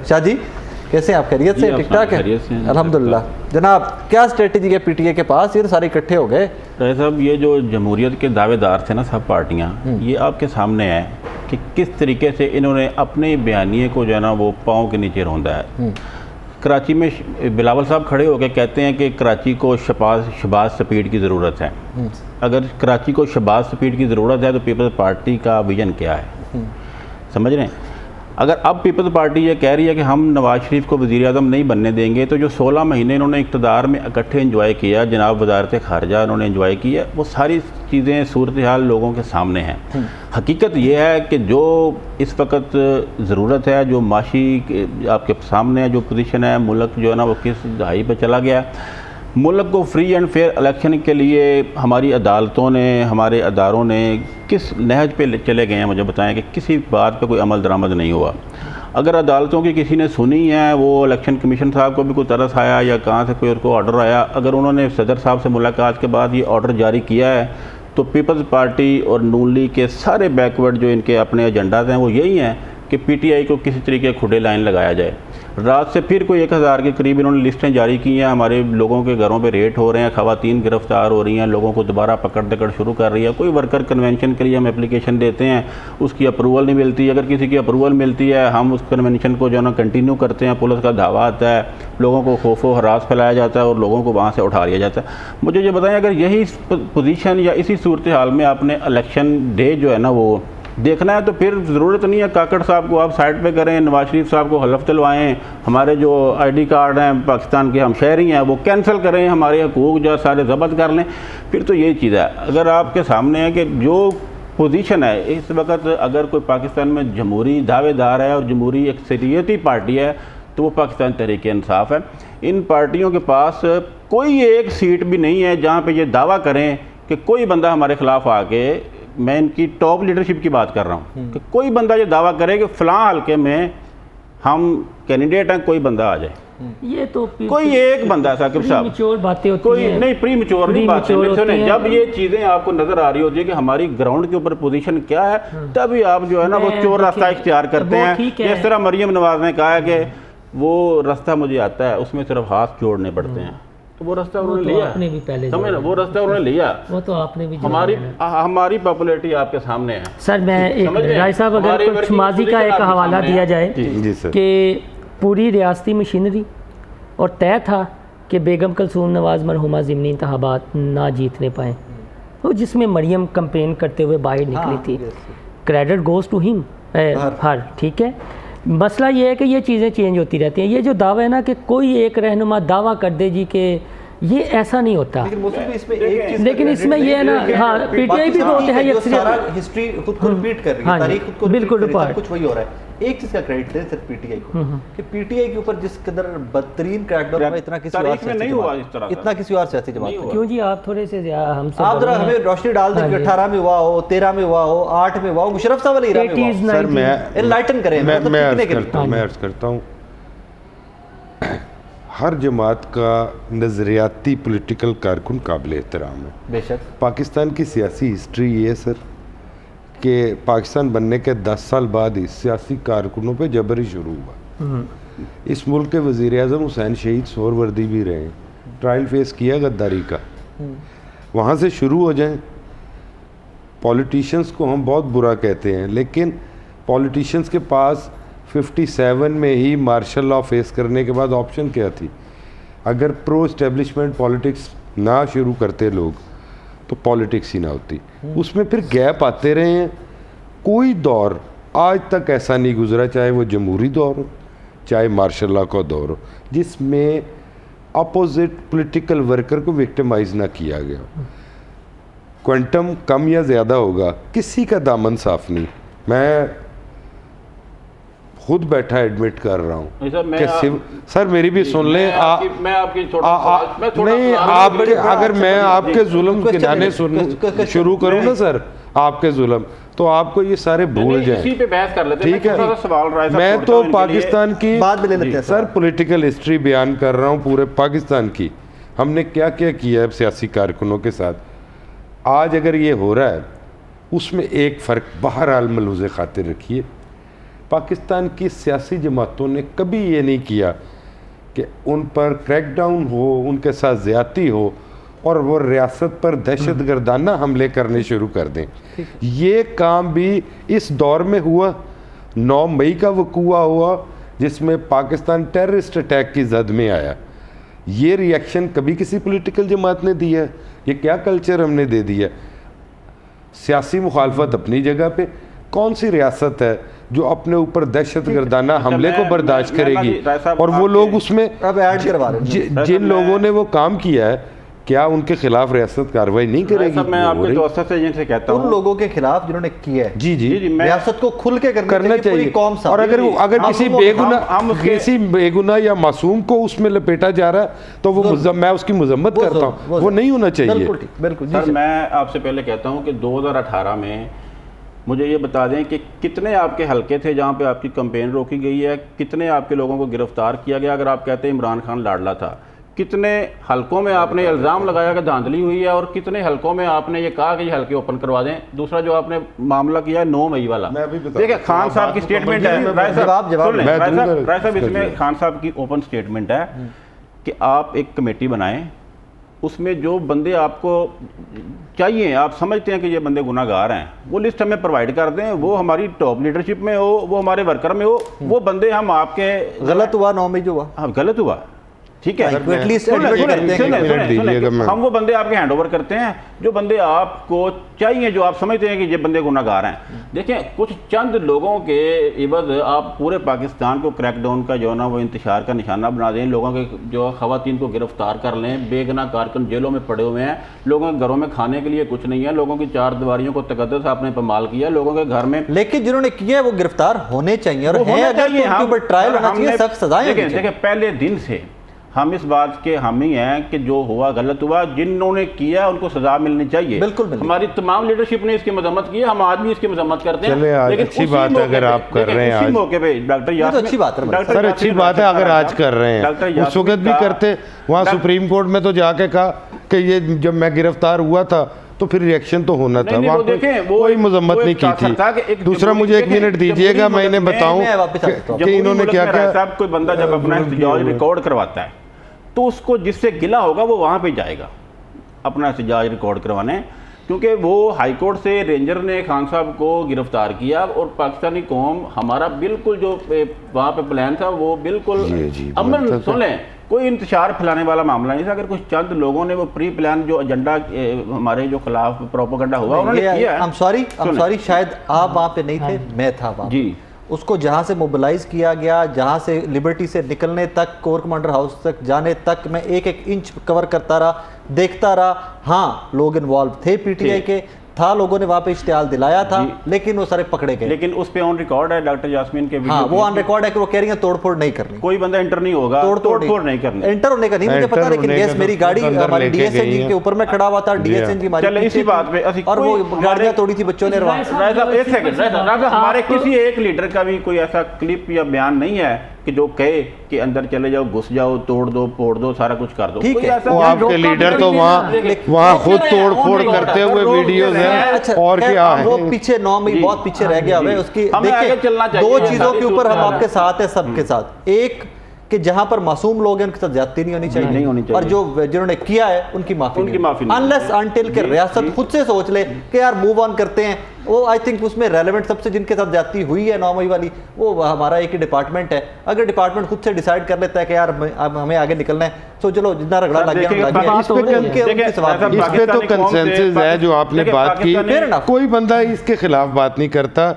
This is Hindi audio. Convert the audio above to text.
शाह जी कैसे हैं आप? खैरियत से? ठीक ठाक है अल्हम्दुलिल्लाह। जनाब क्या स्ट्रेटजी है पीटीए के पास? ये सारे इकट्ठे हो गए साहब। ये जो जमहूरियत के दावेदार थे ना सब पार्टियां, ये आपके सामने है कि किस तरीके से इन्होंने अपने बयानिए को जो है ना वो पाँव के नीचे रौंदा है। कराची में बिलावल साहब खड़े होकर कहते हैं कि कराची को शहबाज स्पीड की ज़रूरत है। अगर कराची को शहबाज स्पीड की ज़रूरत है तो पीपल्स पार्टी का विजन क्या है? समझ रहे हैं? अगर अब पीपल्स पार्टी ये कह रही है कि हम नवाज शरीफ को वज़ीर आज़म नहीं बनने देंगे, तो जो 16 महीने इन्होंने इक़्तिदार में इकट्ठे इंजॉय किया, जनाब वज़ारत ख़ारजा इन्होंने इंजॉय की है, वो सारी चीज़ें सूरत हाल लोगों के सामने हैं। हकीकत ये है कि जो इस वक्त ज़रूरत है, जो माशी आपके सामने है, जो पोजीशन है, मुल्क जो है ना वो किस दहाई पर चला गया। मुल्क को फ्री एंड फेयर इलेक्शन के लिए हमारी अदालतों ने, हमारे अदारों ने किस नहज पे चले गए हैं? मुझे बताएं कि किसी बात पे कोई अमल दरामद नहीं हुआ। अगर अदालतों की किसी ने सुनी है, वो इलेक्शन कमीशन साहब को भी कोई तरस आया या कहाँ से कोई उसको ऑर्डर आया, अगर उन्होंने सदर साहब से मुलाकात के बाद ये ऑर्डर जारी किया है, तो पीपल्स पार्टी और नून लीग के सारे बैकवर्ड जो इनके अपने एजेंडाज हैं वो यही हैं कि पीटीआई को किसी तरीके खुले लाइन लगाया जाए। रात से फिर कोई 1000 के करीब इन्होंने लिस्टें जारी की हैं। हमारे लोगों के घरों पे रेड हो रहे हैं, ख़वातीन गिरफ्तार हो रही हैं, लोगों को दोबारा पकड़ दकड़ शुरू कर रही है। कोई वर्कर कन्वेंशन के लिए हम एप्लीकेशन देते हैं, उसकी अप्रूवल नहीं मिलती। अगर किसी की अप्रूवल मिलती है, हम उस कन्वेंशन को जो है ना कंटिन्यू करते हैं, पुलिस का धावा आता है, लोगों को खौफो हरास फैलाया जाता है और लोगों को वहाँ से उठा लिया जाता है। मुझे ये बताएं, अगर यही पोजीशन या इसी सूरत हाल में आपने इलेक्शन डे जो है ना वो देखना है, तो फिर ज़रूरत नहीं है काकड़ साहब को आप साइड पे करें, नवाज शरीफ साहब को हलफ दिलवाएं, हमारे जो आईडी कार्ड हैं पाकिस्तान के हम शहरी हैं वो कैंसिल करें, हमारे हकूक़ जो सारे ज़ब्त कर लें। फिर तो यही चीज़ है। अगर आपके सामने है कि जो पोजीशन है इस वक्त, अगर कोई पाकिस्तान में जमहूरी दावेदार है और जमहूरी अक्सरियती पार्टी है, तो वो पाकिस्तान तहरीक इंसाफ है। इन पार्टियों के पास कोई एक सीट भी नहीं है जहाँ पर ये दावा करें कि कोई बंदा हमारे ख़िलाफ़ आके, मैं इनकी टॉप लीडरशिप की बात कर रहा हूँ, कि कोई बंदा ये दावा करे कि फ़लाँ हल्के में हम कैंडिडेट हैं, कोई बंदा आ जाए। ये तो कोई एक बंदा साकिब साहब, बातें होती कोई हैं। नहीं, प्री मैच्योर नहीं बातें सुने। जब ये चीज़ें आपको नज़र आ रही होती है कि हमारी ग्राउंड के ऊपर पोजीशन क्या है, तभी आप जो है ना वो चोर रास्ता इख्तियार करते हैं। जिस तरह मरियम नवाज ने कहा है कि वो रास्ता मुझे आता है, उसमें सिर्फ हाथ जोड़ने पड़ते हैं, तो वो रास्ता उन्होंने लिया। आपने भी पहले समझ ना, वो रास्ता उन्होंने लिया। वो तो आपने भी हमारी पॉपुलैरिटी आपके सामने है। सर मैं एक राय साहब, अगर कुछ माजी का एक हवाला दिया जाए कि पूरी रियासती मशीनरी और तय था कि बेगम कलसूम नवाज मरहुमा ज़िमनी इंतखाबात ना जीतने पाए, तो जिसमें मरियम कैंपेन करते हुए बाहर निकली थी, credit goes to him her, ठीक है। मसला ये है कि ये चीज़ें चेंज होती रहती हैं। ये जो दावा है ना कि कोई एक रहनुमा दावा कर दे जी कि ये ऐसा नहीं होता, लेकिन इसमें ये है ना, हाँ पीटीआई भी होते हैं, ये सारा हिस्ट्री खुद को रिपीट कर रही है, तारीख खुद को बिल्कुल सब कुछ वही हो रहा है। एक चीज़ का क्रेडिट दे सिर्फ पीटीआई को, कि पीटीआई के ऊपर जिस कदर बदतरीन क्रैकडाउन हुआ, इतना किसी और से नहीं हुआ, इतना किसी और सियासी जमात में क्यों जी? आप थोड़े से हमसे आप जरा हमें रोशनी डाल दें कि 18 में हुआ हो, 13 में हुआ हो, 8 में हुआ हो, मुशर्रफ साहब वाली इरादा में हुआ। सर मैं एनलाइटन करें, मैं अर्ज करता हूँ, हर जमात का नज़रियाती पॉलिटिकल कारकुन काबिल एहतराम है बेशक। पाकिस्तान की सियासी हिस्ट्री ये सर कि पाकिस्तान बनने के 10 साल बाद ही सियासी कारकुनों पे जबरी शुरू हुआ। इस मुल्क के वज़ीर आज़म हुसैन शहीद सोहरवर्दी भी रहे, ट्रायल फेस किया गद्दारी का, वहाँ से शुरू हो जाएं। पॉलिटिशियंस को हम बहुत बुरा कहते हैं, लेकिन पॉलिटिशियंस के पास 57 में ही मार्शल लॉ फेस करने के बाद ऑप्शन क्या थी? अगर प्रो इस्टेब्लिशमेंट पॉलिटिक्स ना शुरू करते लोग तो पॉलिटिक्स ही ना होती। उसमें फिर गैप आते रहे हैं। कोई दौर आज तक ऐसा नहीं गुजरा, चाहे वो जमहूरी दौर हो, चाहे मार्शल लॉ का दौर हो, जिसमें अपोजिट पॉलिटिकल वर्कर को विक्टिमाइज ना किया गया। क्वांटम कम या ज़्यादा होगा, किसी का दामन साफ नहीं। मैं खुद बैठा एडमिट कर रहा हूँ कि सर मेरी भी सुन लें। मैं आपकी नहीं, आपके अगर मैं आपके जुल्म गिनाने शुरू करूँ ना सर, आपके जुल्म, तो आपको ये सारे भूल जाएं। इसी पे बहस कर लेते हैं। ठीक है, मैं तो पाकिस्तान की बात में ले लेते हैं सर पॉलिटिकल हिस्ट्री बयान कर रहा हूँ पूरे पाकिस्तान की। हमने क्या क्या किया है सियासी कारकुनों के साथ। आज अगर ये हो रहा है, उसमें एक फ़र्क बहरहाल मलूज़े खातिर रखिए पाकिस्तान की सियासी जमातों ने कभी ये नहीं किया कि उन पर क्रैकडाउन हो, उनके साथ ज़्यादती हो और वो रियासत पर दहशतगर्दाना हमले करने शुरू कर दें। ये काम भी इस दौर में हुआ। 9 मई का वकूआ हुआ जिसमें पाकिस्तान टेररिस्ट अटैक की जद में आया। ये रिएक्शन कभी किसी पॉलिटिकल जमात ने दिया? ये क्या कल्चर हमने दे दिया? सियासी मुखालफत अपनी जगह पे, कौन सी रियासत है जो अपने ऊपर दहशतगर्दाना हमले को बर्दाश्त करेगी? और वो लोग उसमें अब ऐड करवा रहे हैं जिन लोगों ने वो काम किया है, क्या उनके खिलाफ रियासत कार्रवाई नहीं करेगी? मैं आपके दोस्तों से जिनसे कहता हूं, उन लोगों के खिलाफ जिन्होंने किया है, जी रियासत को खुल के करना चाहिए। कौम सा, और अगर किसी बेगुनाह या मासूम को उसमें लपेटा जा रहा है तो वो मैं उसकी मजम्मत करता हूँ, वो नहीं होना चाहिए। बिल्कुल। सर मैं आपसे पहले कहता हूँ कि 2018 में मुझे ये बता दें कि कितने आपके हलके थे जहाँ पे आपकी कैंपेन रोकी गई है, कितने आपके लोगों को गिरफ्तार किया गया? अगर आप कहते हैं इमरान खान लाडला था, कितने हलकों में आपने इल्ज़ाम लगाया कि धांधली हुई है, और कितने हलकों में आपने ये कहा कि ये हलके ओपन करवा दें? दूसरा जो आपने मामला किया है 9 मई वाला, देखिए खान साहब की स्टेटमेंट है, राय साहब इसमें खान साहब की ओपन स्टेटमेंट है कि आप एक कमेटी बनाएं, उसमें जो बंदे आपको चाहिए, आप समझते हैं कि ये बंदे गुनाहगार हैं, वो लिस्ट हमें प्रोवाइड कर दें। वो हमारी टॉप लीडरशिप में हो, वो हमारे वर्कर में हो, वो बंदे हम आपके गलत हुआ 9 मई जो हुआ, हाँ गलत हुआ, ठीक है, हम वो बंदे आपके हैंड ओवर करते हैं जो बंदे आपको चाहिए, जो आप समझते हैं कि ये बंदे गुनाहगार हैं। देखिए कुछ चंद लोगों के इवज आप पूरे पाकिस्तान को क्रैकडाउन का जो ना वो इंतशार का निशाना बना दें, लोगों के जो खवातीन को गिरफ्तार कर लें, बेगुनाह कारकुन जेलों में पड़े हुए हैं, लोगों के घरों में खाने के लिए कुछ नहीं है, लोगों की 4 दीवारियों को तकद्दुस आपने पमाल किया, लोगों के घर में। लेकिन जिन्होंने किया वो गिरफ्तार होने चाहिए और ट्रायल होना चाहिए, सख्त सजाएं। देखिए पहले दिन से हम इस बात के हामी हैं कि जो हुआ गलत हुआ, जिन्होंने किया उनको सजा मिलनी चाहिए। बिल्कुल हमारी तमाम लीडरशिप ने इसकी मजम्मत की है, हम आज भी इसकी मजम्मत करते हैं। लेकिन अच्छी बात है अगर आप कर रहे हैं, उसी मौके पे डॉक्टर यासीन, अच्छी बात है सर, अच्छी बात है अगर आज कर रहे हैं, उस वक्त भी करते। वहाँ सुप्रीम कोर्ट में तो जाके कहा कि ये जब मैं गिरफ्तार हुआ था तो फिर रिएक्शन तो होना था, वहाँ कोई मजम्मत नहीं की थी। दूसरा मुझे 1 मिनट दीजिएगा, मैं इन्हें बताऊं कि इन्होंने क्या क्या। कोई बंदा जब अपना एहतजाज रिकॉर्ड करवाता है तो उसको जिससे गिला होगा वो वहाँ पे जाएगा अपना एहतजाज रिकॉर्ड करवाने, क्योंकि वो हाई कोर्ट से रेंजर ने खान साहब को गिरफ्तार किया और पाकिस्तानी कौम हमारा बिल्कुल जो वहाँ पे प्लान था वो बिल्कुल अमन, सुन लें, कोई इंतशार फैलाने वाला मामला नहीं था। अगर कुछ चंद लोगों ने वो प्री प्लान जो एजेंडा हमारे जो खिलाफ प्रोपेगेंडा हुआ उन्होंने किया। I'm sorry, शायद आप वहाँ पे नहीं थे, मैं था वहाँ जी। उसको जहाँ से मोबिलाइज किया गया, जहाँ से लिबर्टी से निकलने तक, कोर कमांडर हाउस तक जाने तक, मैं एक इंच कवर करता रहा, देखता रहा। हाँ, लोग इन्वॉल्व थे, पीटीआई के था, लोगों ने वहाँ पे इश्तिहार दिलाया था, लेकिन वो सारे पकड़े गए। लेकिन उस पे ऑन रिकॉर्ड है डॉक्टर यास्मीन के वीडियो। हाँ, वो ऑन रिकॉर्ड है कि वो कह रही है तोड़फोड़ नहीं करनी, कोई बंदा एंटर नहीं होगा, तोड़फोड़ नहीं करनी, एंटर होने का नहीं मुझे पता, लेकिन यस मेरी गाड़ी हमारी डीएसएनजी के ऊपर में खड़ा हुआ था, डीएसएनजी हमारी इसी बात पे और वो गाड़ियां तोड़ी थी बच्चों ने। एक सेकंड, हमारे किसी एक लीडर का भी कोई ऐसा क्लिप या बयान नहीं है कि जो कहे कि अंदर चले जाओ, घुस जाओ, तोड़ दो, फोड़ दो, सारा कुछ कर दो। ठीक है, वो आपके लीडर तो वहाँ खुद तोड़ फोड़ करते हुए वीडियोस हैं। और क्या है, वो पीछे 9 मई बहुत पीछे रह गया है उसकी। देखिए 2 चीजों के ऊपर हम आपके साथ है, सबके साथ। एक कि जहां पर मासूम लोग हैं उनके साथ ज्यादती नहीं होनी चाहिए, और जो जिन्होंने किया है उनकी माफी अनलेस अनटिल के रियासत खुद से सोच ले कि यार मूव ऑन करते हैं। वो आई थिंक उसमें रेलेवेंट सबसे जिनके साथ ज्यादती हुई है 9 मई वाली, वो हमारा एक ही डिपार्टमेंट है। अगर डिपार्टमेंट खुद से डिसाइड कर लेता है कि यार अब हमें आगे निकलना है, तो चलो जितना रगड़ा लग गया। इस पे तो कंसेंसस है जो आपने बात की, कोई बंदा इसके खिलाफ बात नहीं करता।